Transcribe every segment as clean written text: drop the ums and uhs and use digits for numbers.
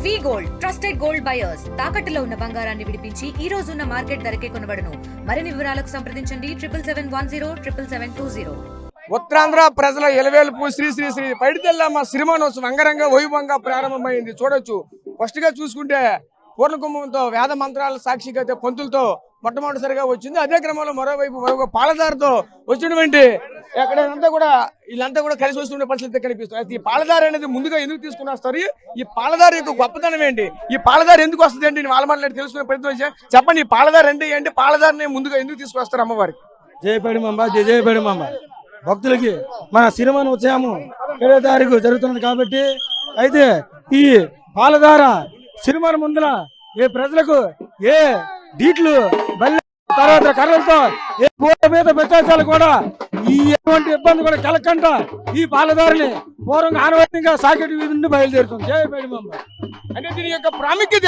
వి gold trusted gold buyers తాకట్టులో ఉన్న బంగారాన్ని విడిపించి ఈ రోజు ఉన్న మార్కెట్ ధరకే కొనబడును. మరిన్ని వివరాలకు సంప్రదించండి 7710777020. ఉత్తరాంధ్ర ప్రజల ఎలవేల్పు శ్రీ శ్రీ శ్రీ పైడితల్లమ్మ సిరిమానోత్సవం అంగరంగ వైభవంగా ప్రారంభమైంది. చూడొచ్చు, ఫస్ట్ గా చూసుకుంటే పూర్ణకుంభంతో వేద మంత్రాల సాక్షిగా అయితే పంతులతో మొట్టమొదటిసారిగా వచ్చింది. అదే క్రమంలో మరొక పాలదారితో వచ్చినటువంటి ఎక్కడంతా కూడా వీళ్ళంతా కూడా కలిసి వస్తుండే పరిస్థితి కనిపిస్తుంది. అయితే ఈ పాలదారి అనేది ముందుగా ఎందుకు తీసుకుని వస్తారు, ఈ పాలదారి యొక్క గొప్పతనం ఏంటి, ఈ పాలదారి ఎందుకు వస్తుంది ఏంటి వాళ్ళ మాట్లాడి తెలుసుకునే ప్రయత్నం చెప్పండి. ఈ పాలదారి అంటే పాలదారిని ముందుగా ఎందుకు తీసుకొస్తారు అమ్మవారికి? జయపేడిమంబ జయపేడిమంబ భక్తులకి మన సిరిమాన ఉత్సవము 7వ తారీఖు జరుగుతున్నది కాబట్టి అయితే ఈ పాలధార సిరిమాన ముందర ఏ ప్రజలకు ఏ డీట్లు బల్లి తర్వాత కర్రలతో ఏ పూట మీద వ్యత్యాసాలు కూడా ఈ ఎటువంటి ఇబ్బంది కూడా కలగకుండా ఈ పాలధారిని పూర్వంగా ఆనవాయితీగా సాకెట్ వీధి నుండి బయలుదేరుతుంది. జయపేడిమంబ అంటే దీని యొక్క ప్రాముఖ్యత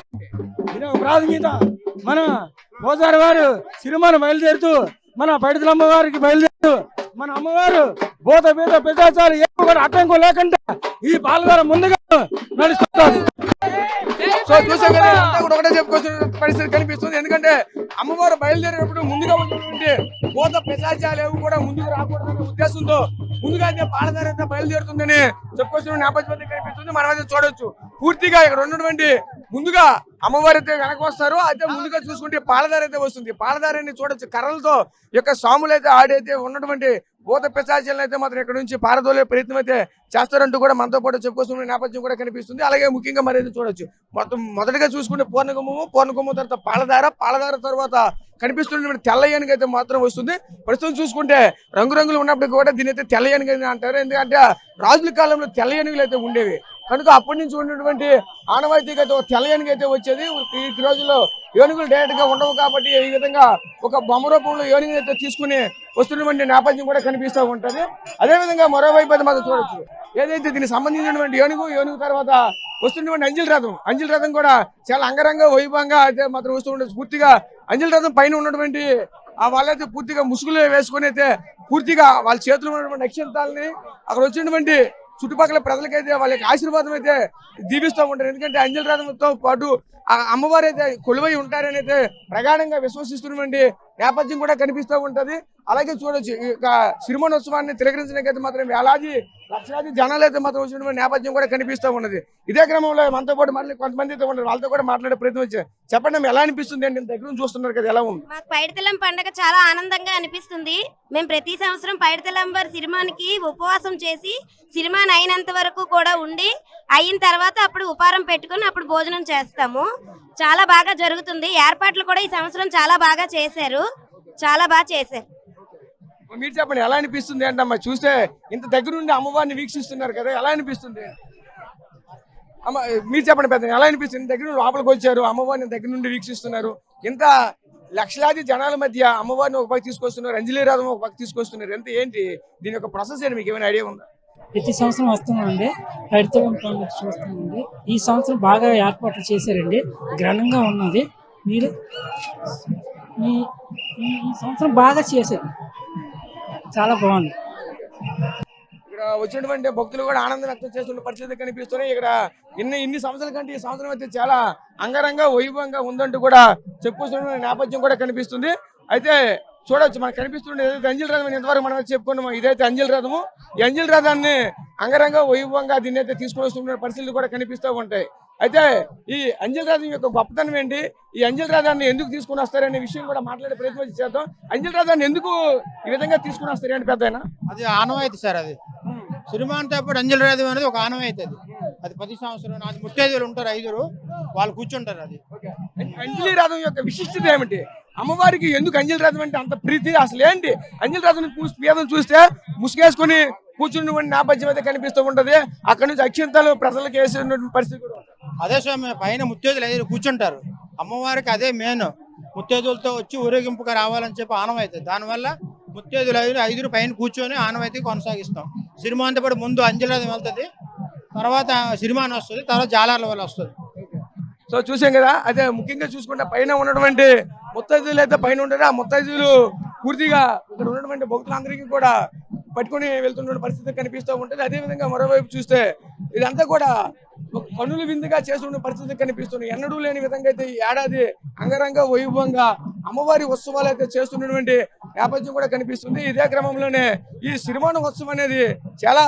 ప్రాధాన్యత మన పోజారి వారు సిరిమాన బయలుదేరుతూ మన పైడితల్లమ్మ వారికి బయలుదేరుతూ మన అమ్మవారు భూత మీద పిశాచాలు ఏమి కూడా ఆటంకం లేకుండా ఈ పాలధార ముందుగా నడుస్తుంది. సో చూసే కదా ఒకటే చెప్పుకోవాల్సిన పరిస్థితి కనిపిస్తుంది. ఎందుకంటే అమ్మవారు బయలుదేరేటప్పుడు ముందుగా ఉన్నటువంటి భూత పిశాచాలు ఏవి కూడా ముందుకు రాకూడదనే ఉద్దేశంతో ముందుగా అయితే పాలధార అయితే బయలుదేరుతుందని చెప్పుకోవాల్సిన నేపథ్యం కనిపిస్తుంది. మనం అయితే చూడొచ్చు పూర్తిగా ఇక్కడ ఉన్నటువంటి ముందుగా అమ్మవారు అయితే వెనక వస్తారు. అయితే ముందుగా చూసుకుంటే పాలధార అయితే వస్తుంది. పాలధారాన్ని చూడొచ్చు, కర్రలతో యొక్క సాములు అయితే ఆడైతే ఉన్నటువంటి భూత పిశాచాలను అయితే మాత్రం ఇక్కడ నుంచి పారదోలే ప్రయత్నం అయితే చేస్తారంటూ కూడా మనతో పాటు చెప్పుకోవాల్సిన నేపథ్యం కూడా కనిపిస్తుంది. అలాగే ముఖ్యంగా మరి అయితే చూడొచ్చు, మొదటిగా చూసుకుంటే పూర్ణకుంభం తర్వాత పాలధార తర్వాత కనిపిస్తున్నటువంటి తెల్లయ్యానికి అయితే మాత్రం వస్తుంది. ప్రస్తుతం చూసుకుంటే రంగురంగులు ఉన్నప్పటికీ కూడా దీని అయితే తెల్లయ్యానికి అంటారు. ఎందుకంటే రాజుల కాలంలో తెల్లయ్యానుగులు అయితే ఉండేవి కనుక అప్పటి నుంచి ఉన్నటువంటి ఆనవాయితీగా అయితే తెల్లయ్యానికి అయితే వచ్చేది. ఈ రోజుల్లో ఏనుగులు డైరెక్ట్ గా ఉండవు కాబట్టి ఈ విధంగా ఒక బొమ్మ రూపంలో ఏనుగు అయితే తీసుకుని వస్తున్నటువంటి నేపథ్యం కూడా కనిపిస్తూ ఉంటది. అదేవిధంగా మరోవైపు అయితే మనం చూడొచ్చు, ఏదైతే దీనికి సంబంధించినటువంటి ఏనుగు తర్వాత వస్తున్నటువంటి అంజల్ రథం కూడా చాలా అంగరంగ వైభవంగా అయితే మాత్రం వస్తూ ఉంటుంది. పూర్తిగా అంజల్ రథం పైన ఉన్నటువంటి వాళ్ళైతే పూర్తిగా ముసుగులు వేసుకుని అయితే పూర్తిగా వాళ్ళ చేతిలో ఉన్నటువంటి నక్షత్రాలని అక్కడ వచ్చినటువంటి చుట్టుపక్కల ప్రజలకైతే వాళ్ళకి ఆశీర్వాదం అయితే దీవిస్తూ ఉంటారు. ఎందుకంటే అంజల్ రథంతో పాటు అమ్మవారు అయితే కొలువై ఉంటారని అయితే ప్రగాఢంగా విశ్వసిస్తున్నటువంటి నేపథ్యం కూడా కనిపిస్తూ ఉంటది. అలాగే చూడొచ్చు, ఇక సిరిమానోత్సవాన్ని తిలకరించడానికైతే మాత్రం వేలాది లక్షలాది జనాలు అయితే మాత్రం వచ్చినటువంటి నేపథ్యం కూడా కనిపిస్తూ ఉన్నది. ఇదే క్రమంలో మనతో పాటు కొంతమంది అయితే ఉన్నారు, వాళ్ళతో కూడా మాట్లాడే ప్రయత్నం వచ్చారు. చెప్పండి, ఎలా అనిపిస్తుంది అండి? దగ్గర నుంచి చూస్తున్నారు కదా, ఎలా ఉంది? మాకు పైడితల్లమ్మ పండుగ చాలా ఆనందంగా అనిపిస్తుంది. మేము ప్రతి సంవత్సరం పైడితల్లమ్మ వారి సిరిమానికి ఉపవాసం చేసి సిరిమాన్ అయినంత వరకు కూడా ఉండి అయిన తర్వాత అప్పుడు ఉపారం పెట్టుకుని అప్పుడు భోజనం చేస్తాము. చాలా బాగా జరుగుతుంది. ఏర్పాట్లు కూడా ఈ సంవత్సరం చాలా బాగా చేశారు. మీరు చెప్పండి, ఎలా అనిపిస్తుంది అంటమ్మా? చూస్తే ఇంత దగ్గర నుండి అమ్మవారిని వీక్షిస్తున్నారు కదా, ఎలా అనిపిస్తుంది అమ్మ? మీరు చెప్పండి పెద్ద, ఎలా అనిపిస్తుంది? దగ్గర నుండి లోపలికి వచ్చారు, అమ్మవారిని దగ్గర నుండి వీక్షిస్తున్నారు. ఇంత లక్షలాది జనాల మధ్య అమ్మవారిని ఒక పక్క తీసుకొస్తున్నారు, అంజలి రథం ఒక పక్క తీసుకొస్తున్నారు. ఎంత ఏంటి దీని యొక్క ప్రాసెస్ ఏంటి, మీకు ఏమైనా ఐడియా ఉందా? ప్రతి సంవత్సరం వస్తున్నామండి, పైడితల్లమ్మ పండుగ చూస్తామండి. ఈ సంవత్సరం బాగా ఏర్పాట్లు చేశారండి, ఘనంగా ఉన్నది. మీరు ఈ సంవత్సరం బాగా చేశారు, చాలా బాగుంది. ఇక్కడ వచ్చినటువంటి భక్తులు కూడా ఆనందం వ్యక్తం చేస్తున్న పరిస్థితి కనిపిస్తున్నాయి. ఇక్కడ ఇన్ని సంవత్సరాల కంటే ఈ సంవత్సరం అయితే చాలా అంగరంగ వైభవంగా ఉందంటూ కూడా చెప్పుకొస్తున్న నేపథ్యం కూడా కనిపిస్తుంది. అయితే చూడొచ్చు, మనకు కనిపిస్తుంది ఏదైతే అంజలి రథం ఇంతవరకు మనం చెప్పుకున్నాము, ఇదైతే అంజలి రథము. ఈ అంజలి రథాన్ని అంగరంగ వైభవంగా దీన్ని అయితే తీసుకుని వస్తున్న పరిస్థితులు కూడా కనిపిస్తూ ఉంటాయి. అయితే ఈ అంజలి రథం యొక్క గొప్పతనం ఏంటి, ఈ అంజలి రథాన్ని ఎందుకు తీసుకుని వస్తారనే విషయం కూడా మాట్లాడే ప్రయత్నం చేద్దాం. అంజలి రథాన్ని ఎందుకు ఈ విధంగా తీసుకుని వస్తారు ఏంటి పెద్దయినా? అది ఆనవాయితీ సార్. అది సిరిమాన్తో పాటు అంజలి రథం అనేది ఒక ఆనవాయితీ. అది ప్రతి సంవత్సరం అది ముత్తైదువులు ఉంటారు, 5 వాళ్ళు కూర్చుంటారు. అది అంజలి రథం యొక్క విశిష్టత ఏమిటి? అమ్మవారికి ఎందుకు అంజలి రథం అంటే అంత ప్రీతి? అసలు ఏంటి అంజలి రథం చూస్తే ముసుగేసుకుని కూర్చున్నటువంటి నేపథ్యం అయితే కనిపిస్తూ ఉంటది. అక్కడ నుంచి అక్షంతాలు ప్రజలకు వేసినటువంటి పరిస్థితి కూడా అదే స్వామి. పైన ముత్తైదువులు 5 కూర్చుంటారు. అమ్మవారికి అదే మెయిన్, ముత్తైదువులతో వచ్చి ఊరేగింపుగా రావాలని చెప్పి ఆనవాయితీ. దానివల్ల ముత్తైదువులు 5 పైన కూర్చొని ఆనవాయితీ కొనసాగిస్తాం. సిరిమాన్తో పాటు ముందు అంజలి రథం వెళ్తుంది, తర్వాత సిరిమాన్ వస్తుంది, తర్వాత జాలార్ల వల్ల వస్తుంది. సో చూసాం కదా. అదే ముఖ్యంగా చూసుకుంటే పైన ఉన్నటువంటి ముత్తైదువులు అయితే పైన ఉంటారు. ఆ ముత్తైదువులు పూర్తిగా ఇక్కడ ఉన్నటువంటి భక్తులందరికీ కూడా పట్టుకుని వెళ్తున్న పరిస్థితి కనిపిస్తూ ఉంటుంది. అదేవిధంగా మరోవైపు చూస్తే ఇదంతా కూడా ఒక కనుల విందుగా చేస్తున్న పరిస్థితి కనిపిస్తుంది. ఎన్నడూ లేని విధంగా అయితే ఈ ఏడాది అంగరంగ వైభవంగా అమ్మవారి ఉత్సవాలు అయితే చేస్తున్నటువంటి నేపథ్యం కూడా కనిపిస్తుంది. ఇదే క్రమంలోనే ఈ సిరిమాను ఉత్సవం అనేది చాలా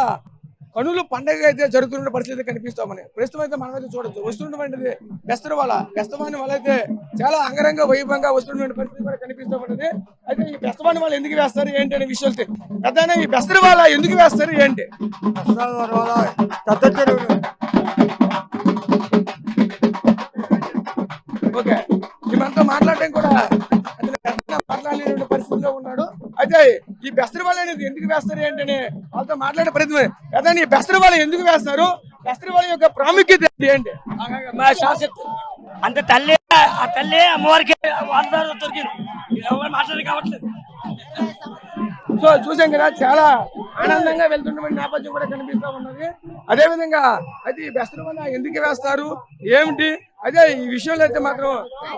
కనులు పండగ అయితే జరుగుతున్న పరిస్థితి కనిపిస్తామని ప్రస్తుతం అయితే మనమైతే చూడొచ్చు. వస్తున్నటువంటిది బెస్తవాని వల్ల అయితే చాలా అంగరంగ వైభవంగా వస్తున్నటువంటి పరిస్థితి కూడా కనిపిస్తామన్నది. అయితే ఈ బెస్తవాని వాళ్ళు ఎందుకు వేస్తారు ఏంటి అనే విషయాలు పెద్ద ఈ బెస్తరి వాళ్ళ ఎందుకు వేస్తారు ఏంటి? ఓకే, మనతో మాట్లాడడం కూడా మాట్లాడలేని పరిస్థితిలో ఉన్నాడు. అయితే ఈ బెస్తరి వాళ్ళు అనేది ఎందుకు వేస్తారు ఏంటని వాళ్ళతో మాట్లాడే ప్రయత్నం. అదే ఈ బెస్తరి వాళ్ళు ఎందుకు వేస్తారు, బెస్తరి వాళ్ళ యొక్క ప్రాముఖ్యత ఏంటి? అంత తల్లి ఆ తల్లి అమ్మవారికి మాట్లాడి కావట్లేదు. సో చూసాం కదా, చాలా ఆనందంగా వెళ్తున్న నేపథ్యం కూడా కనిపిస్తా ఉన్నది. అదే విధంగా అయితే ఈ బెస్తరి వల్ల ఎందుకు వేస్తారు ఏమిటి, అదే ఈ విషయంలో అయితే మాత్రం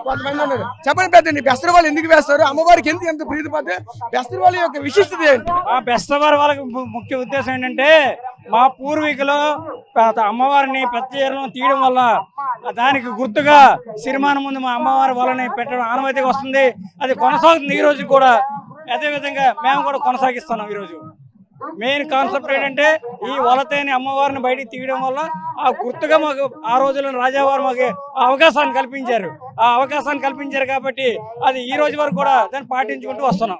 కొంతమంది ఉన్నారు. చెప్పండి పెద్ద, బెస్తరి వాళ్ళు ఎందుకు వేస్తారు, అమ్మవారికి ఎందుకు ఎంత ప్రీతి పోతే బెస్తరి వాళ్ళ యొక్క విశిష్టత ఏంటి? ఆ బెస్తవారి వాళ్ళకి ముఖ్య ఉద్దేశం ఏంటంటే మా పూర్వీకులు అమ్మవారిని పెద్ద చీరలను తీయడం వల్ల దానికి గుర్తుగా సిరిమానం ముందు మా అమ్మవారి వాళ్ళని పెట్టడం ఆనవాయితీగా వస్తుంది. అది కొనసాగుతుంది ఈ రోజు కూడా. అదే విధంగా మేము కూడా కొనసాగిస్తున్నాం. ఈరోజు మెయిన్ కాన్సెప్ట్ ఏంటంటే ఈ వలతేని అమ్మవారిని బయటికి తీయడం వల్ల ఆ గుర్తుగా మాకు ఆ రోజుల్లో రాజావారు మాకు ఆ అవకాశాన్ని కల్పించారు కాబట్టి అది ఈ రోజు వరకు కూడా దాన్ని పాటించుకుంటూ వస్తున్నాం.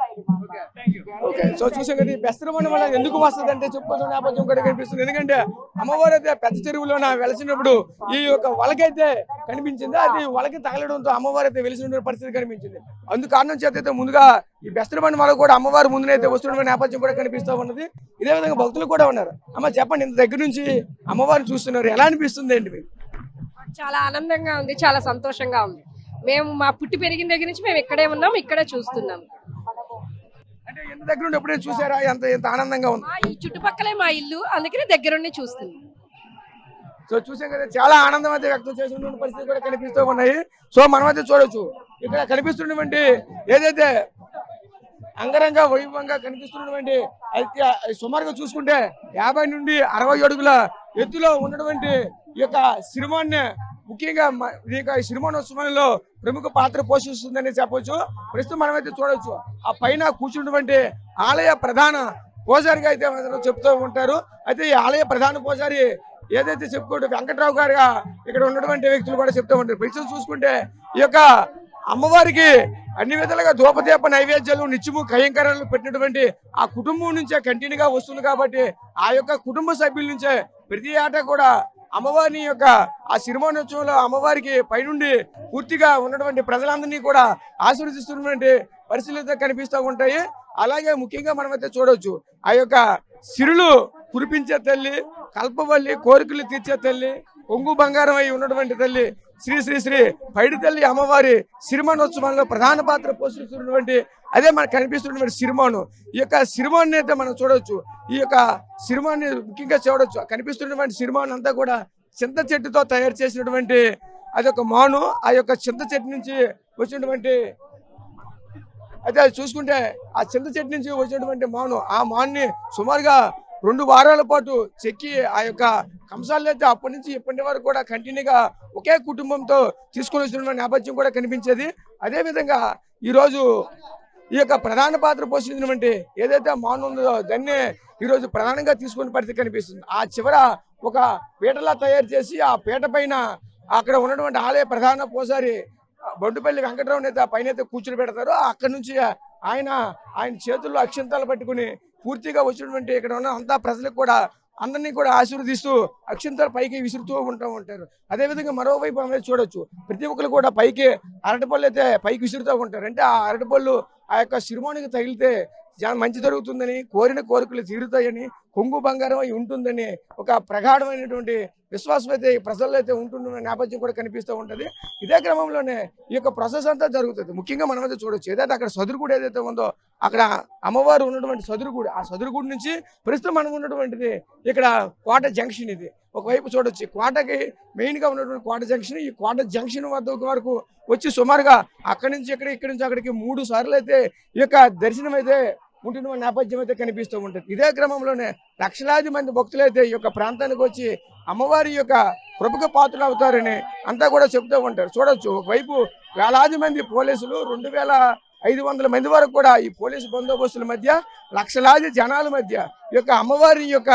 ఓకే, సో చూసాం కదా, బెస్తరమని వల్ల ఎందుకు వస్తుంది అంటే చెప్పుకోవాల్సిన నేపథ్యం కూడా కనిపిస్తుంది. ఎందుకంటే అమ్మవారు అయితే పెద్ద చెరువులో వెలిసినప్పుడు ఈ యొక్క వలకైతే కనిపించింది. అది వలకి తగలడంతో అమ్మవారు అయితే వెలిసిన పరిస్థితి కనిపించింది. అందుకు కారణం చేత అయితే ముందుగా ఈ బెస్తరమని వల్ల కూడా అమ్మవారు ముందునైతే వస్తున్న నేపథ్యం కూడా కనిపిస్తూ ఉన్నది. ఇదే విధంగా భక్తులు కూడా ఉన్నారు. అమ్మ చెప్పండి, ఇంత దగ్గర నుంచి అమ్మవారిని చూస్తున్నారు, ఎలా అనిపిస్తుంది ఏంటి మీకు? చాలా ఆనందంగా ఉంది, చాలా సంతోషంగా ఉంది. మేము మా పుట్టి పెరిగిన దగ్గర నుంచి మేము ఇక్కడే ఉన్నాం, ఇక్కడే చూస్తున్నాం. అంటే ఎంత దగ్గర నుండి ఎప్పుడైనా చూసారా, ఎంత ఆనందంగా ఉంది? ఈ చుట్టుపక్కలే మా ఇల్లు, అందుకని దగ్గరుండి చూస్తున్నాం. సో చూసాం కదా, చాలా ఆనందం అయితే వ్యక్తం చేస్తున్న పరిస్థితి కూడా కనిపిస్తూ ఉన్నాయి. సో మనమైతే చూడొచ్చు, ఇక్కడ కనిపిస్తున్నటువంటి ఏదైతే అంగరంగ వైభవంగా కనిపిస్తున్నటువంటి అయితే సుమారుగా చూసుకుంటే 50 నుండి 60 అడుగుల ఎత్తులో ఉన్నటువంటి ఈ యొక్క సిరిమాన్ని ముఖ్యంగా ఈ సిరిమానోత్సవంలో ప్రముఖ పాత్ర పోషిస్తుందని చెప్పొచ్చు. ప్రస్తుతం మనమైతే చూడొచ్చు, ఆ పైన కూర్చున్నటువంటి ఆలయ ప్రధాన పూజారిగా అయితే చెప్తూ ఉంటారు. అయితే ఈ ఆలయ ప్రధాన పూజారి ఏదైతే చెప్పుకుంటూ వెంకట్రావు గారుగా ఇక్కడ ఉన్నటువంటి వ్యక్తులు కూడా చెప్తూ ఉంటారు. ప్రస్తుతం చూసుకుంటే ఈ యొక్క అమ్మవారికి అన్ని విధాలుగా ధూపదీప నైవేద్యాలు నిత్యము కయ్యంకరాలు పెట్టినటువంటి ఆ కుటుంబం నుంచే కంటిన్యూగా వస్తుంది కాబట్టి ఆ యొక్క కుటుంబ సభ్యుల నుంచే ప్రతి ఏటా కూడా అమ్మవారిని యొక్క ఆ సిరిమానోత్సవంలో అమ్మవారికి పైనుండి పూర్తిగా ఉన్నటువంటి ప్రజలందరినీ కూడా ఆశీర్వదిస్తున్నటువంటి పరిస్థితులు కనిపిస్తూ ఉంటాయి. అలాగే ముఖ్యంగా మనమైతే చూడవచ్చు, ఆ యొక్క సిరులు కురిపించే తల్లి, కల్పవల్లి కోరికలు తీర్చే తల్లి, కొంగు బంగారం అయి ఉన్నటువంటి తల్లి శ్రీ శ్రీ శ్రీ పైడి తల్లి అమ్మవారి సిరిమానోత్సవంలో ప్రధాన పాత్ర పోషిస్తున్నటువంటి అదే మనకు కనిపిస్తున్నటువంటి సిరిమాను. ఈ యొక్క సిరిమాన్ని అయితే మనం చూడవచ్చు. ఈ యొక్క సిరిమాన్ని ముఖ్యంగా చూడవచ్చు. కనిపిస్తున్నటువంటి సిరిమాను అంతా కూడా చింత చెట్టుతో తయారు చేసినటువంటి అదొక మాను. ఆ యొక్క చింత చెట్టు నుంచి వచ్చినటువంటి అయితే చూసుకుంటే ఆ చింత చెట్టు నుంచి వచ్చినటువంటి మాను, ఆ మాన్ని సుమారుగా 2 వారాల పాటు చెక్కి ఆ యొక్క కంసాలు అయితే అప్పటి నుంచి ఇప్పటి వరకు కూడా కంటిన్యూగా ఒకే కుటుంబంతో తీసుకొని వచ్చిన నేపథ్యం కూడా కనిపించేది. అదేవిధంగా ఈరోజు ఈ యొక్క ప్రధాన పాత్ర పోషించినటువంటి ఏదైతే మాను ఉందో దాన్ని ఈరోజు ప్రధానంగా తీసుకునే పరిస్థితి కనిపిస్తుంది. ఆ చివర ఒక పీటలా తయారు చేసి ఆ పీట పైన అక్కడ ఉన్నటువంటి ఆలయ ప్రధాన పూజారి బొడ్డుపల్లి వెంకటరావు అయితే పైన అయితే కూర్చుని పెడతారు. అక్కడి నుంచి ఆయన చేతుల్లో అక్షంతాలు పట్టుకుని పూర్తిగా వచ్చినటువంటి ఇక్కడ ఉన్న అంతా ప్రజలకు కూడా అందరినీ కూడా ఆశీర్వదిస్తూ అక్షంతాలు పైకి విసురుతూ ఉంటారు. అదేవిధంగా మరోవైపు అనేది చూడొచ్చు, ప్రతి ఒక్కరు కూడా పైకి అరటిపళ్ళు అయితే పైకి విసురుతూ ఉంటారు. అంటే ఆ అరటిపళ్ళు ఆ యొక్క సిరిమానికి తగిలితే మంచి జరుగుతుందని, కోరిన కోరికలు తీరుతాయని, కొంగు బంగారం అయి ఉంటుందని ఒక ప్రగాఢమైనటువంటి విశ్వాసం అయితే ప్రజల్లో అయితే ఉంటున్న నేపథ్యం కూడా కనిపిస్తూ ఉంటుంది. ఇదే క్రమంలోనే ఈ యొక్క ప్రాసెస్ అంతా జరుగుతుంది. ముఖ్యంగా మనమైతే చూడొచ్చు, ఏదైతే అక్కడ సదురుగూడు ఏదైతే ఉందో అక్కడ అమ్మవారు ఉన్నటువంటి సదురుగూడు, ఆ సదురుగూడు నుంచి ప్రస్తుతం మనం ఉన్నటువంటిది ఇక్కడ కోట జంక్షన్. ఇది ఒకవైపు చూడొచ్చు, కోటకి మెయిన్గా ఉన్నటువంటి కోట జంక్షన్. ఈ కోట జంక్షన్ వరకు వచ్చి సుమారుగా అక్కడి నుంచి ఇక్కడి నుంచి అక్కడికి 3 సార్లు అయితే ఈ యొక్క దర్శనం అయితే ఉంటున్న నేపథ్యం అయితే కనిపిస్తూ ఉంటుంది. ఇదే క్రమంలోనే లక్షలాది మంది భక్తులైతే ఈ యొక్క ప్రాంతానికి వచ్చి అమ్మవారి యొక్క కృపకు పాత్రలు అవుతారని అంతా కూడా చెప్తూ ఉంటారు. చూడొచ్చు, ఒకవైపు వేలాది మంది పోలీసులు, 2500 మంది వరకు కూడా ఈ పోలీసు బందోబస్తుల మధ్య, లక్షలాది జనాల మధ్య ఈ యొక్క అమ్మవారి యొక్క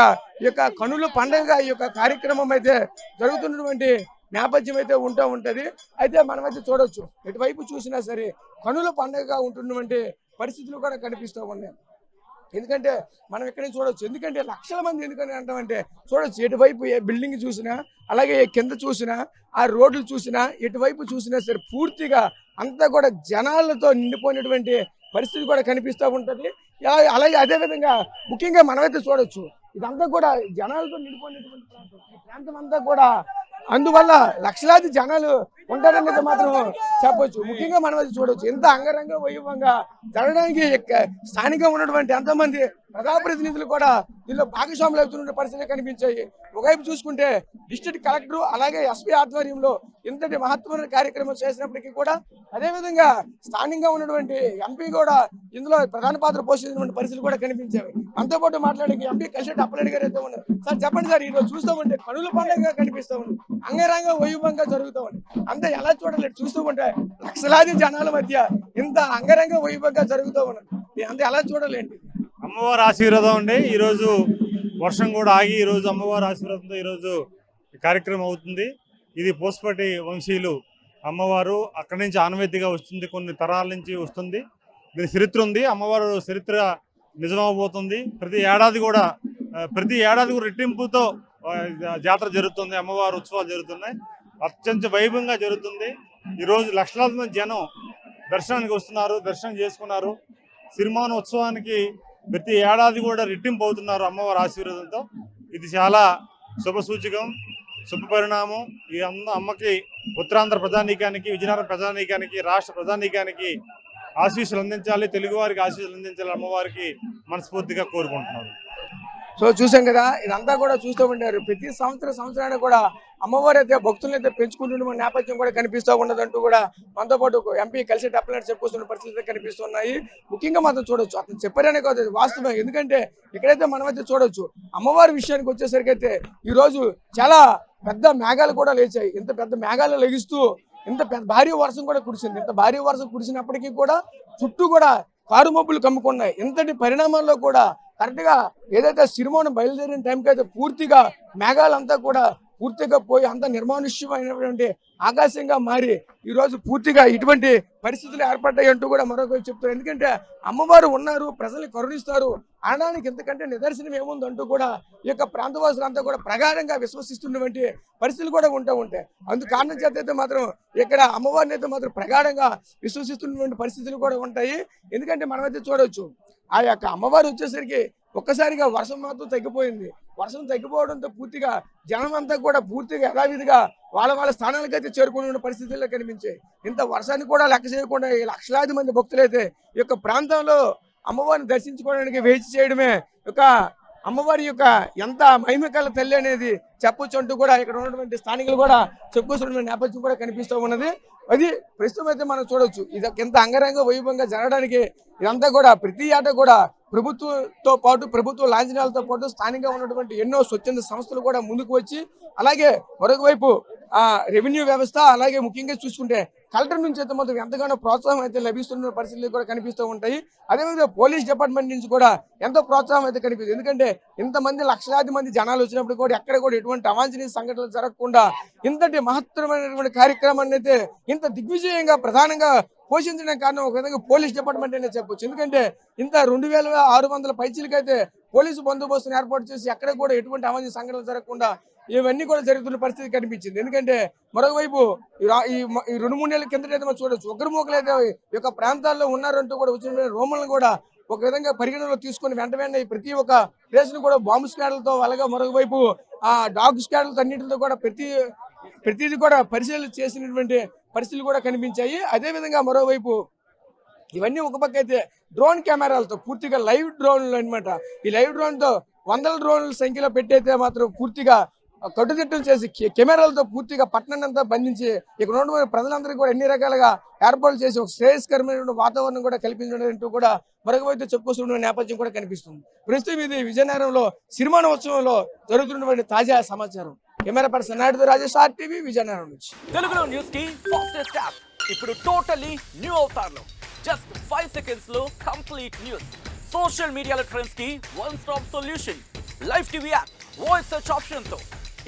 కనుల పండుగ ఈ యొక్క కార్యక్రమం అయితే జరుగుతున్నటువంటి నేపథ్యం అయితే ఉంటది. అయితే మనమైతే చూడొచ్చు, ఎటువైపు చూసినా సరే కనుల పండుగగా ఉంటున్నటువంటి పరిస్థితులు కూడా కనిపిస్తూ ఉన్నాయి. ఎందుకంటే మనం ఇక్కడ చూడొచ్చు, ఎందుకంటే లక్షల మంది ఎందుకని అంటామంటే చూడొచ్చు, ఎటువైపు ఏ బిల్డింగ్ చూసినా, అలాగే కింద చూసినా, ఆ రోడ్లు చూసినా, ఎటువైపు చూసినా సరే పూర్తిగా అంతా కూడా జనాలతో నిండిపోయినటువంటి పరిస్థితి కూడా కనిపిస్తూ ఉంటుంది. అలాగే అదేవిధంగా ముఖ్యంగా మనమైతే చూడొచ్చు, ఇదంతా కూడా జనాలతో నిండిపోయినటువంటి ప్రాంతం. ఈ ప్రాంతం అంతా కూడా అందువల్ల లక్షలాది జనాలు ఉంటారనేది మాత్రం చెప్పొచ్చు. ముఖ్యంగా మనం అది చూడొచ్చు, ఎంత అంగరంగ వైభవంగా జరగడానికి స్థానికంగా ఉన్నటువంటి ఎంతోమంది ప్రజాప్రతినిధులు కూడా దీనిలో భాగస్వాములు అవుతున్న పరిస్థితులు కనిపించాయి. ఒకవైపు చూసుకుంటే డిస్ట్రిక్ట్ కలెక్టర్ అలాగే ఎస్పీ ఆధ్వర్యంలో ఇంతటి మహత్వమైన కార్యక్రమం చేసినప్పటికీ కూడా, అదేవిధంగా స్థానికంగా ఉన్నటువంటి ఎంపీ కూడా ఇందులో ప్రధాన పాత్ర పోషించినటువంటి పరిస్థితులు కూడా కనిపించాయి. మనతో పాటు మాట్లాడే ఎంపీ కలిసి అప్పలరెడ్డి గారు అయితే ఉన్నారు. సార్ చెప్పండి సార్, ఈరోజు చూస్తూ ఉంటే కనుల పండుగ కనిపిస్తూ ఉంది, అంగరంగ వైభవంగా జరుగుతూ ఉంది, అంతా ఎలా చూడలేదు? చూస్తూ ఉంటే లక్షలాది జనాల మధ్య ఇంత అంగరంగ వైభవంగా జరుగుతూ ఉన్నది, అంతా ఎలా చూడలేండి? అమ్మవారి ఆశీర్వాదం అండి. ఈరోజు వర్షం కూడా ఆగి ఈరోజు అమ్మవారి ఆశీర్వాదంతో ఈరోజు కార్యక్రమం అవుతుంది. ఇది పోస్పటి వంశీయులు అమ్మవారు అక్కడి నుంచి ఆనవాయితీగా వస్తుంది, కొన్ని తరాల నుంచి వస్తుంది. దీని చరిత్ర ఉంది, అమ్మవారు చరిత్ర నిజమవబోతుంది. ప్రతి ఏడాది కూడా రెట్టింపుతో జాతర జరుగుతుంది, అమ్మవారి ఉత్సవాలు జరుగుతున్నాయి, అత్యంత వైభవంగా జరుగుతుంది. ఈరోజు లక్షలాది మంది జనం దర్శనానికి వస్తున్నారు, దర్శనం చేసుకున్నారు. సిరిమాను ఉత్సవానికి ప్రతి ఏడాది కూడా రెట్టింపు అవుతున్నారు అమ్మవారి ఆశీర్వాదంతో. ఇది చాలా శుభ సూచకం, శుభ పరిణామం. ఈ అమ్మకి ఉత్తరాంధ్ర ప్రజానీకానికి, విజయనగరం ప్రజానీకానికి, రాష్ట్ర ప్రజానీకానికి ఆశీస్సులు అందించాలి, తెలుగువారికి ఆశీస్సులు అందించాలి అమ్మవారికి మనస్ఫూర్తిగా కోరుకుంటున్నాను. సో చూసాం కదా, ఇదంతా కూడా చూస్తూ ఉంటారు. ప్రతి సంవత్సరానికి కూడా అమ్మవారు అయితే భక్తులను అయితే పెంచుకుంటున్న నేపథ్యం కూడా కనిపిస్తూ ఉన్నదంటూ కూడా మనతో పాటు ఎంపీ కలిసి అప్పలరెడ్డి చెప్పుకొస్తున్న పరిస్థితులు కనిపిస్తున్నాయి. ముఖ్యంగా మనం చూడొచ్చు, అతను చెప్పారనే కాదు, వాస్తవం. ఎందుకంటే ఇక్కడైతే మనమైతే చూడొచ్చు, అమ్మవారి విషయానికి వచ్చేసరికి అయితే ఈరోజు చాలా పెద్ద మేఘాలు కూడా లేచాయి. ఇంత పెద్ద మేఘాలు లెగిస్తూ ఇంత పెద్ద భారీ వర్షం కూడా కురిసింది. ఇంత భారీ వర్షం కురిసినప్పటికీ కూడా చుట్టూ కూడా కారు మబ్బులు కమ్ముకున్నాయి. ఇంతటి పరిణామాల్లో కూడా కరెక్ట్గా ఏదైతే సిరిమాను బయలుదేరిన టైంకి అయితే పూర్తిగా మేఘాలంతా కూడా పూర్తిగా పోయి అంత నిర్మానుష్యమైనటువంటి ఆకాశంగా మారి ఈరోజు పూర్తిగా ఇటువంటి పరిస్థితులు ఏర్పడ్డాయి అంటూ కూడా మరొక చెప్తారు. ఎందుకంటే అమ్మవారు ఉన్నారు, ప్రజల్ని కరుణిస్తారు అనడానికి ఇంతకంటే నిదర్శనం ఏముందంటూ కూడా ఈ యొక్క ప్రాంతవాసులంతా కూడా ప్రగాఢంగా విశ్వసిస్తున్నటువంటి పరిస్థితులు కూడా ఉంటాయి. అందుకు కారణం చేత అయితే మాత్రం ఇక్కడ అమ్మవారిని అయితే మాత్రం ప్రగాఢంగా విశ్వసిస్తున్నటువంటి పరిస్థితులు కూడా ఉంటాయి. ఎందుకంటే మనమైతే చూడవచ్చు, ఆ యొక్క అమ్మవారు వచ్చేసరికి ఒక్కసారిగా వర్షం మాత్రం తగ్గిపోయింది. వర్షం తగ్గిపోవడంతో పూర్తిగా జనం అంతా కూడా పూర్తిగా యథావిధిగా వాళ్ళ స్థానాలకైతే చేరుకునే పరిస్థితుల్లో కనిపించాయి. ఇంత వర్షాన్ని కూడా లెక్క చేయకుండా ఈ లక్షలాది మంది భక్తులైతే ఈ యొక్క ప్రాంతంలో అమ్మవారిని దర్శించుకోవడానికి వేచి చేయడమే యొక్క అమ్మవారి యొక్క ఎంత మహిమకల తల్లి అనేది చెప్పొచ్చు అంటూ కూడా ఇక్కడ ఉన్నటువంటి స్థానికులు కూడా చెప్పుకోవాల్సిన నేపథ్యం కూడా కనిపిస్తూ ఉన్నది. అది ప్రస్తుతం అయితే మనం చూడొచ్చు, ఇది ఎంత అంగరంగ వైభవంగా జరగడానికి ఇదంతా కూడా ప్రతి ఏటా కూడా ప్రభుత్వంతో పాటు ప్రభుత్వ లాంఛనాలతో పాటు స్థానికంగా ఉన్నటువంటి ఎన్నో స్వచ్ఛంద సంస్థలు కూడా ముందుకు వచ్చి, అలాగే మరొక వైపు రెవెన్యూ వ్యవస్థ, అలాగే ముఖ్యంగా చూసుకుంటే కలెక్టర్ నుంచి అయితే మాత్రం ఎంతగానో ప్రోత్సాహం అయితే లభిస్తున్న పరిస్థితులు కూడా కనిపిస్తూ ఉంటాయి. అదేవిధంగా పోలీస్ డిపార్ట్మెంట్ నుంచి కూడా ఎంతో ప్రోత్సాహం అయితే కనిపిస్తుంది. ఎందుకంటే ఇంతమంది లక్షలాది మంది జనాలు వచ్చినప్పుడు కూడా ఎక్కడ కూడా ఎటువంటి అవాంఛనీయ సంఘటనలు జరగకుండా ఇంతటి మహత్తరమైనటువంటి కార్యక్రమాన్ని అయితే ఇంత దిగ్విజయంగా ప్రధానంగా పోషించడానికి కారణం ఒక విధంగా పోలీస్ డిపార్ట్మెంట్ అనే చెప్పొచ్చు. ఎందుకంటే ఇంత 2600 పైచీలకైతే పోలీసు బందోబస్తును ఏర్పాటు చేసి ఎక్కడ కూడా ఎటువంటి అవాంఛనీయ సంఘటనలు జరగకుండా ఇవన్నీ కూడా జరుగుతున్న పరిస్థితి కనిపించింది. ఎందుకంటే మరొకవైపు ఈ 2-3 నెలల కిందటైతే మనం చూడొచ్చు, ఉగ్రమూకలైతే ఈ యొక్క ప్రాంతాల్లో ఉన్నారంటూ కూడా వచ్చిన రోమలను కూడా ఒక విధంగా పరిగణనలో తీసుకొని వెంటనే ప్రతి ఒక్క ప్లేస్ ను కూడా బాంబు స్క్వాడ్లతో, అలాగే మరొకవైపు డాగ్ స్క్వాడ్లతో అన్నింటితో కూడా ప్రతిదీ కూడా పరిశీలన చేసినటువంటి పరిస్థితులు కూడా కనిపించాయి. అదేవిధంగా మరోవైపు ఇవన్నీ ఒక పక్క అయితే డ్రోన్ కెమెరాలతో పూర్తిగా లైవ్ డ్రోన్లు అనమాట. ఈ లైవ్ డ్రోన్తో 100 డ్రోన్ల సంఖ్యలో పెట్టయితే మాత్రం పూర్తిగా కట్టుదిట్టం చేసి కెమెరాలతో పూర్తిగా పట్టణాన్ని అంతా బంధించి ఇక్కడ ఉన్న ప్రజలందరికీ కూడా ఎన్ని రకాలుగా ఏర్పాట్లు చేసి ఒక శ్రేయస్కరమైన వాతావరణం కూడా కల్పించడం కూడా మరొకవైతే చెప్పుకొస్తున్న నేపథ్యం కూడా కనిపిస్తుంది. ప్రస్తుతం ఇది విజయనగరంలో సిరిమానోత్సవంలో జరుగుతున్నటువంటి తాజా సమాచారం. కెమెరా పర్సన్ నాయుడుతో రాజేష్, RTV విజయనగరం నుంచి. తెలుగులో న్యూస్ కి ఫాస్టెస్ట్ యాప్ ఇప్పుడు టోటలీ న్యూ అవతార్లో జస్ట్ 5 seconds లో కంప్లీట్ న్యూస్. సోషల్ మీడియాలో ట్రెండ్స్ కి one stop solution. Live TV app voice search option తో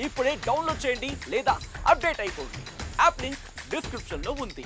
ఇప్పుడే డౌన్లోడ్ చేయండి లేదా అప్డేట్ అయిపోండి. యాప్ లింక్ డిస్క్రిప్షన్ లో ఉంది.